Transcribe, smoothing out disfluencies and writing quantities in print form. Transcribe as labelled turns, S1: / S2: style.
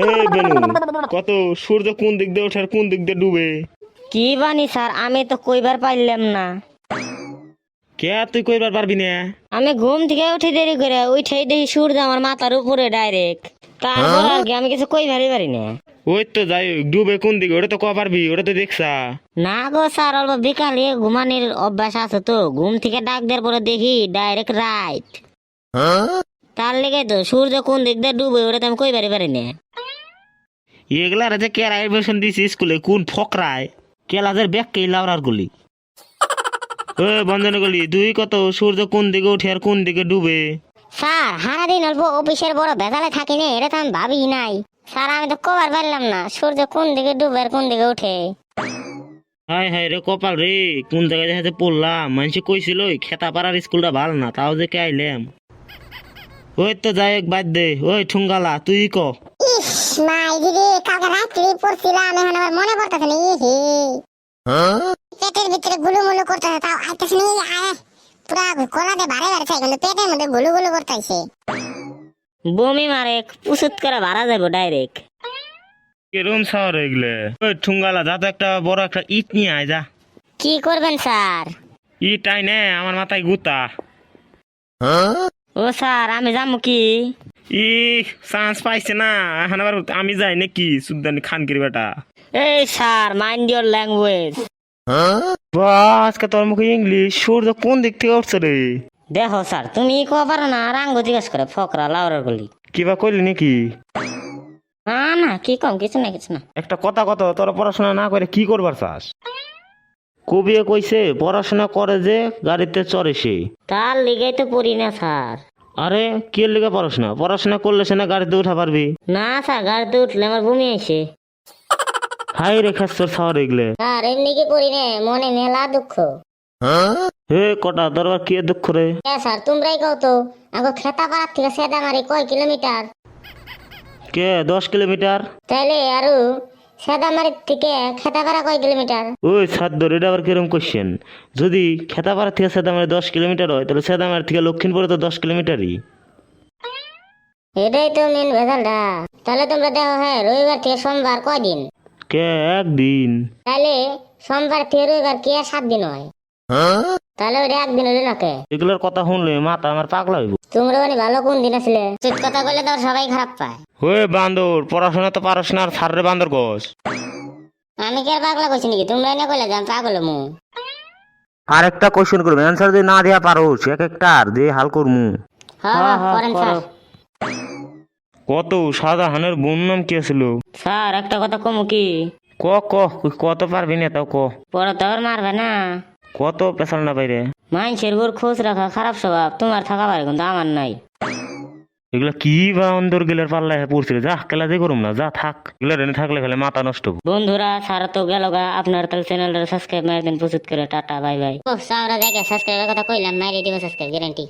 S1: এই বেনু, কত সূর্য কোন দিক দিয়ে ওঠে আর কোন দিক দিয়ে ডুবে?
S2: কি বানি স্যার, আমি তো কইবার পাইলাম না।
S1: কে তুই কইবার পারবি না?
S2: আমি ঘুম থেকে উঠে দেরি করে উঠেই দেখি সূর্য আমার মাথার উপরে ডাইরেক্ট। তারপর আর কি আমি কিছু কইবারই পারি না।
S1: ওই তো যাই হোক, ডুবে কোন দিকে ওটা তো কয়া পারবি, ওটা তো দেখছা।
S2: না গো স্যার, অল্প বিকালে ঘুমানির অভ্যাস আছে তো, ঘুম থেকে ডাক দেওয়ার পরে দেখি ডাইরেক্ট রাইট। তার লেগে তো সূর্য কোন দিক দিয়ে ডুবে ওটা তো আমি কইবারই পারি না।
S1: এগুলার যে কেরা এডমিশন দিছি স্কুলে কোন ফকরায় কেলাদের ব্যাগকে লাউরার গুলি। ও বন্ধনে গলি তুই কত সূর্য কোন দিকে উঠে আর কোন দিকে ডুবে?
S2: স্যার সারাদিন অল্প অফিসের বড় ভেজালে থাকি না, এটা তো আমি ভাবি নাই। স্যার আমি তো কবার পারলাম না সূর্য কোন দিকে ডুবে আর কোন দিকে উঠে।
S1: হাই হাই রে কপাল রে, কোন জায়গায় দেখাতে পড়লাম। মানুষ কইছিল খেতা পাড়ার স্কুলটা ভালো না, তাও যে কে আইলাম। ওই তো যাই হোক, বাদ দে। ওই ঠুঙ্গালা তুই ক।
S3: ইস মাই দিদি, কালকে রাত্রি পড়ছিলাম, এখন আমার মনে পড়তেছে না। ইহি পেটের ভিতরে গুলুমুলু করতেছে, তাও আইতেছে না। পুরা গলাতে ভারে ভারে চাই, কিন্তু পেটের মধ্যে গুলু গুলু করতেছে।
S2: বমি মারে পুসুত করে ভাড়া যাবো ডাইরেক্ট।
S1: রুম শহর এগুলো। ওই ঠুঙ্গালা যা তো একটা বড় একটা ইট নিয়ে আয় যা।
S2: কি করবেন স্যার?
S1: ইট আই নে, আমার মাথায় গুতা।
S2: ও স্যার আমি যাবো কি?
S1: ই চান্স পাইছে না এখন আবার আমি যাই নাকি সুদানি খানকির বেটা।
S2: এই স্যার মাইন্ড ইওর ল্যাঙ্গুয়েজ।
S1: আজকে তোর মুখে ইংলিশ। সূর্য কোন দিক থেকে উঠছে রে?
S2: দেখো স্যার, তুমি কো পারো না, রাঙ্গ জিজ্ঞেস করে ফকরা লাউরার গলি।
S1: কিবা করলি নাকি?
S2: না না, কি কম, কিছু না কিছু না।
S1: একটা কথা কত, তোর পড়াশোনা না করে কি করবার চাস? কবি কইছে পড়াশোনা করে যে গাড়িতে চড়ে সে।
S2: তার লিগেই তো পড়ি না স্যার।
S1: আরে কে লিগে পড়াশোনা? পড়াশোনা করলে সে না গাড়িতে উঠা পারবি।
S2: না স্যার, গাড়িতে উঠলে আমার বমি আইছে।
S1: হাই রে খাস্তর শহর এগুলো।
S2: স্যার এমনি কি পড়ি না, মনে মেলা দুঃখ।
S1: হে কটা দরবার কি দুঃখ রে?
S2: স্যার তোমরাই কও তো, আগে খেতা পাড়ার থেকে সেদামারি কয় কিলোমিটার?
S1: কে 10 কিলোমিটার?
S2: তাইলে আরো সেদামারির থেকে খেতাপাড়া কয় কিলোমিটার?
S1: ওই সাদ্দর, এটা আবার কিরম কোশ্চেন? যদি খেতাপাড়া থেকে সেদামারি 10 কিলোমিটার হয়, তাহলে সেদামারি থেকে লক্ষ্মীপুরে তো 10 কিলোমিটারই।
S2: এটাই তো মেন ভেজালটা। তাহলে তোমরা দেখো, হ্যাঁ রবিবার থেকে সোমবার কয় দিন?
S1: কে একদিন?
S2: তাহলে সোমবার থেকে রবিবার কি আর 7 দিন হয়? তাহলে ওটা একদিন হইলো নাকে?
S1: এগুলোর কথা শুনলে মাথা আমার পাগলা হইব।
S2: তোমরা মানে ভালো কোন দিন আসলে? চুপ কথা বললে তো সবাই খারাপ পায়।
S1: ওই বান্দর, পড়াশোনা তো পারস না আর সারে বান্দর গোস।
S2: আমি কি আর পাগলা কইছি নাকি? তোমরা এনে কইলে যে আমি পাগল মু।
S1: আর একটা কোশ্চেন করবে, অ্যানসার যদি না দিয়া পারোস এক একটা আর দিয়ে হাল করমু।
S2: হ্যাঁ করেন স্যার।
S1: কত শাহজাহানের বোন নাম কি ছিল?
S2: স্যার একটা কথা কমু কি?
S1: ক ক কত পারবি না তাও ক।
S2: পরে তো আর মারবে না।
S1: কত পেশাল না বাইরে।
S2: মানুষের বোর খোঁজ রাখা খারাপ স্বভাব, তোমার থাকা পারে কিন্তু আমার নাই।
S1: এগুলা কি বা অন্দর গেলের পাল্লা পড়ছিল, যা খেলা যে করুম না, যা থাক। এগুলা রেনে থাকলে খেলে মাথা নষ্ট হবো।
S2: বন্ধুরা সারা তো গেল গা, আপনার তাহলে চ্যানেলটা সাবস্ক্রাইব মারবেন প্রস্তুত করে। Tata bye bye. ও সারা দেখে সাবস্ক্রাইবের কথা কইলাম, মাইরে দিব সাবস্ক্রাইব গ্যারান্টি।